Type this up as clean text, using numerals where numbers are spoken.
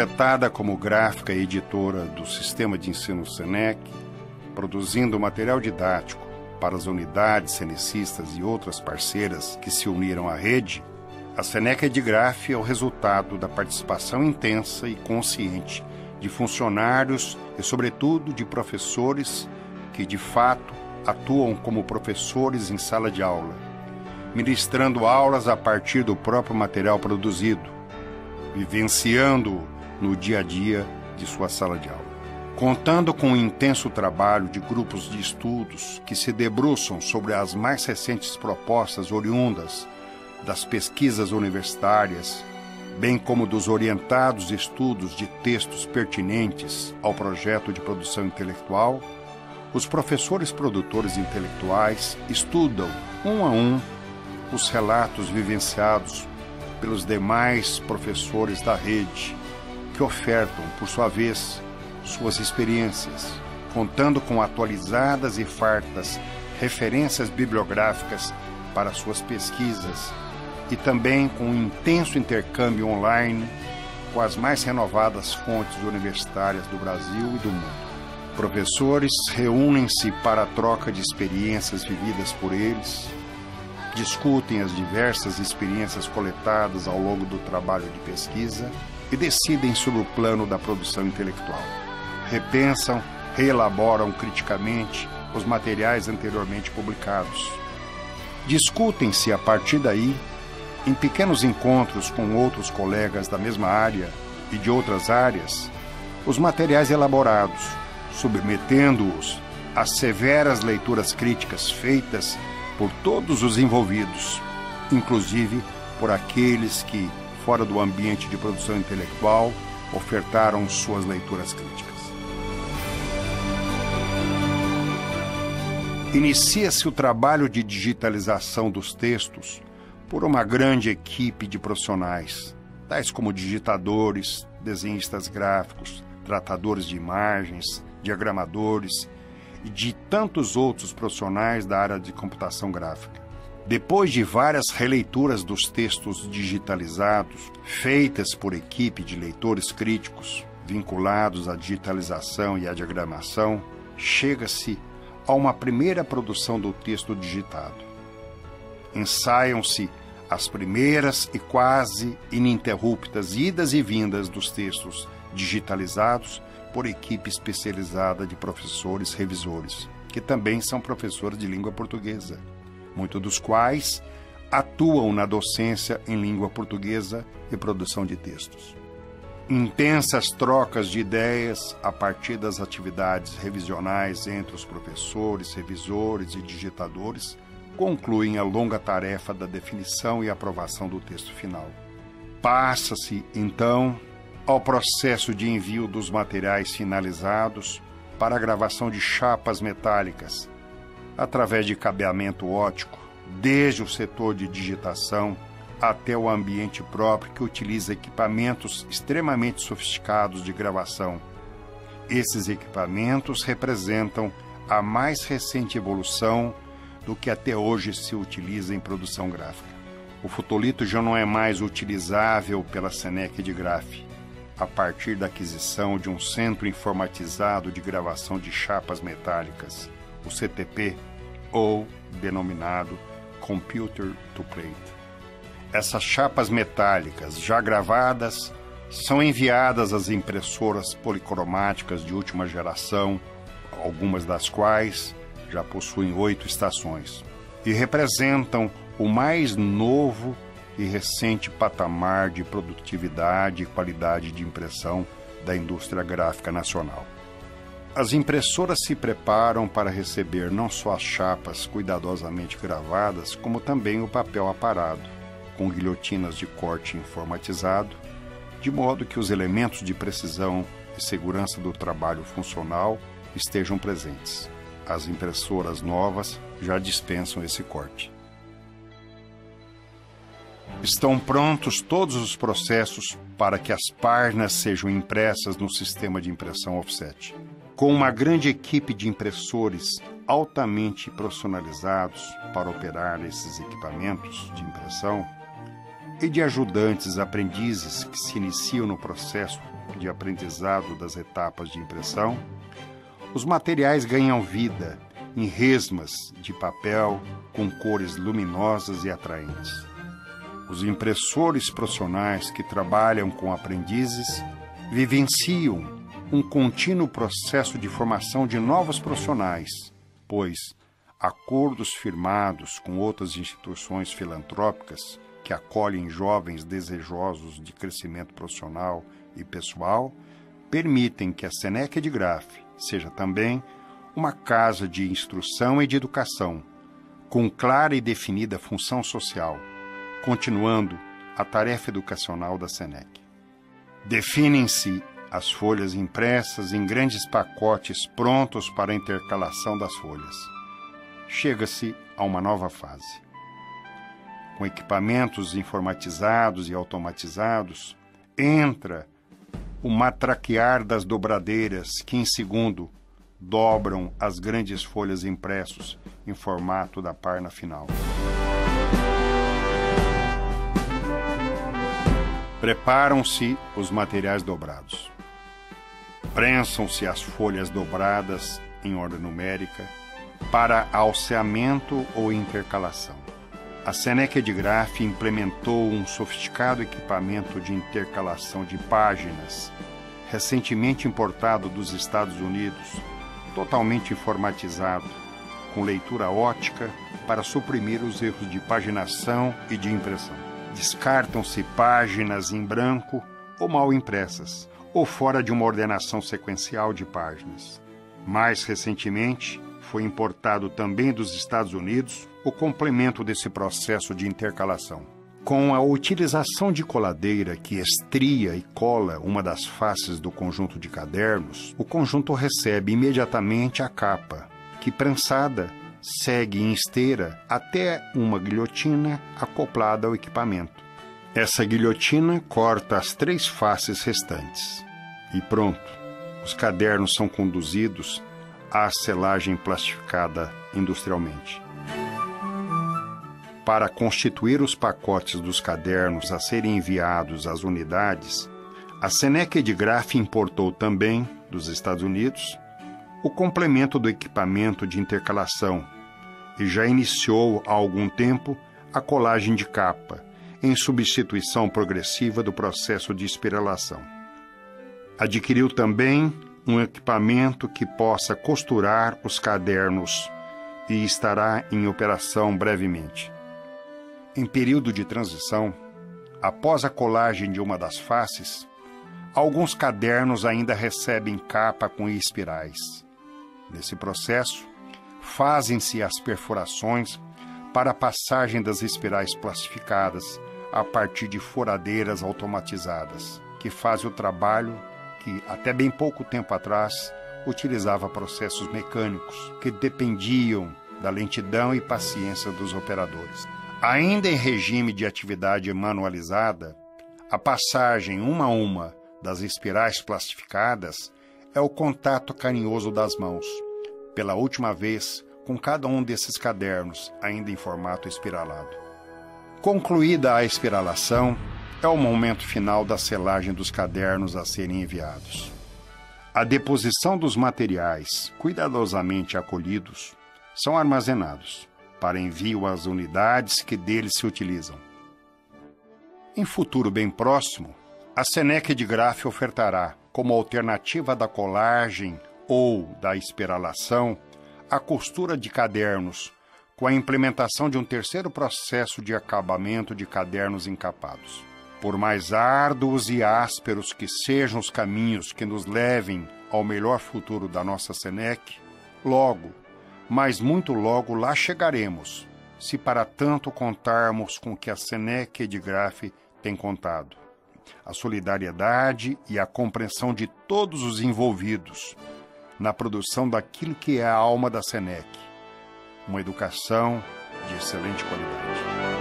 Projetada como gráfica e editora do Sistema de Ensino SENEC, produzindo material didático para as unidades senecistas e outras parceiras que se uniram à rede, a SENEC Edgraf é o resultado da participação intensa e consciente de funcionários e, sobretudo, de professores que, de fato, atuam como professores em sala de aula, ministrando aulas a partir do próprio material produzido, vivenciando-o no dia a dia de sua sala de aula. Contando com o intenso trabalho de grupos de estudos que se debruçam sobre as mais recentes propostas oriundas das pesquisas universitárias, bem como dos orientados estudos de textos pertinentes ao projeto de produção intelectual, os professores produtores intelectuais estudam, um a um, os relatos vivenciados pelos demais professores da rede, que ofertam, por sua vez, suas experiências, contando com atualizadas e fartas referências bibliográficas para suas pesquisas e também com um intenso intercâmbio online com as mais renovadas fontes universitárias do Brasil e do mundo. Professores reúnem-se para a troca de experiências vividas por eles, discutem as diversas experiências coletadas ao longo do trabalho de pesquisa e decidem sobre o plano da produção intelectual. Repensam, reelaboram criticamente os materiais anteriormente publicados. Discutem-se a partir daí, em pequenos encontros com outros colegas da mesma área e de outras áreas, os materiais elaborados, submetendo-os às severas leituras críticas feitas por todos os envolvidos, inclusive por aqueles que, fora do ambiente de produção intelectual, ofertaram suas leituras críticas. Inicia-se o trabalho de digitalização dos textos por uma grande equipe de profissionais, tais como digitadores, desenhistas gráficos, tratadores de imagens, diagramadores e de tantos outros profissionais da área de computação gráfica. Depois de várias releituras dos textos digitalizados, feitas por equipe de leitores críticos, vinculados à digitalização e à diagramação, chega-se a uma primeira produção do texto digitado. Ensaiam-se as primeiras e quase ininterruptas idas e vindas dos textos digitalizados por equipe especializada de professores revisores, que também são professores de língua portuguesa, muitos dos quais atuam na docência em língua portuguesa e produção de textos. Intensas trocas de ideias a partir das atividades revisionais entre os professores, revisores e digitadores concluem a longa tarefa da definição e aprovação do texto final. Passa-se, então, ao processo de envio dos materiais finalizados para a gravação de chapas metálicas, através de cabeamento óptico, desde o setor de digitação até o ambiente próprio que utiliza equipamentos extremamente sofisticados de gravação. Esses equipamentos representam a mais recente evolução do que até hoje se utiliza em produção gráfica. O fotolito já não é mais utilizável pela SENEC Edgraf, a partir da aquisição de um centro informatizado de gravação de chapas metálicas, o CTP, ou denominado Computer to Plate. Essas chapas metálicas, já gravadas, são enviadas às impressoras policromáticas de última geração, algumas das quais já possuem 8 estações, e representam o mais novo e recente patamar de produtividade e qualidade de impressão da indústria gráfica nacional. As impressoras se preparam para receber não só as chapas cuidadosamente gravadas, como também o papel aparado, com guilhotinas de corte informatizado, de modo que os elementos de precisão e segurança do trabalho funcional estejam presentes. As impressoras novas já dispensam esse corte. Estão prontos todos os processos para que as páginas sejam impressas no sistema de impressão offset. Com uma grande equipe de impressores altamente profissionalizados para operar esses equipamentos de impressão, e de ajudantes aprendizes que se iniciam no processo de aprendizado das etapas de impressão, os materiais ganham vida em resmas de papel com cores luminosas e atraentes. Os impressores profissionais que trabalham com aprendizes vivenciam um contínuo processo de formação de novos profissionais, pois acordos firmados com outras instituições filantrópicas que acolhem jovens desejosos de crescimento profissional e pessoal permitem que a Senec Edgraf seja também uma casa de instrução e de educação, com clara e definida função social, continuando a tarefa educacional da Senec. Definem-se as folhas impressas em grandes pacotes prontos para a intercalação das folhas. Chega-se a uma nova fase. Com equipamentos informatizados e automatizados, entra o matraquear das dobradeiras que, em segundo, dobram as grandes folhas impressos em formato da página final. Preparam-se os materiais dobrados. Prensam-se as folhas dobradas em ordem numérica para alceamento ou intercalação. A Senec Edgraf implementou um sofisticado equipamento de intercalação de páginas, recentemente importado dos Estados Unidos, totalmente informatizado, com leitura ótica para suprimir os erros de paginação e de impressão. Descartam-se páginas em branco ou mal impressas, ou fora de uma ordenação sequencial de páginas. Mais recentemente, foi importado também dos Estados Unidos o complemento desse processo de intercalação. Com a utilização de coladeira que estria e cola uma das faces do conjunto de cadernos, o conjunto recebe imediatamente a capa, que prensada segue em esteira até uma guilhotina acoplada ao equipamento. Essa guilhotina corta as 3 faces restantes. E pronto, os cadernos são conduzidos à selagem plastificada industrialmente. Para constituir os pacotes dos cadernos a serem enviados às unidades, a Senec Edgraf importou também, dos Estados Unidos, o complemento do equipamento de intercalação e já iniciou há algum tempo a colagem de capa, em substituição progressiva do processo de espiralação. Adquiriu também um equipamento que possa costurar os cadernos e estará em operação brevemente. Em período de transição, após a colagem de uma das faces, alguns cadernos ainda recebem capa com espirais. Nesse processo, fazem-se as perfurações para a passagem das espirais plastificadas a partir de furadeiras automatizadas, que fazem o trabalho que, até bem pouco tempo atrás, utilizava processos mecânicos que dependiam da lentidão e paciência dos operadores. Ainda em regime de atividade manualizada, a passagem uma a uma das espirais plastificadas é o contato carinhoso das mãos, pela última vez com cada um desses cadernos, ainda em formato espiralado. Concluída a espiralação, é o momento final da selagem dos cadernos a serem enviados. A deposição dos materiais, cuidadosamente acolhidos, são armazenados para envio às unidades que deles se utilizam. Em futuro bem próximo, a Senec Edgraf ofertará, como alternativa da colagem ou da espiralação, a costura de cadernos, com a implementação de um terceiro processo de acabamento de cadernos encapados. Por mais árduos e ásperos que sejam os caminhos que nos levem ao melhor futuro da nossa Senec, logo, mas muito logo lá chegaremos, se para tanto contarmos com o que a Senec Edgraf tem contado. A solidariedade e a compreensão de todos os envolvidos na produção daquilo que é a alma da Senec, uma educação de excelente qualidade.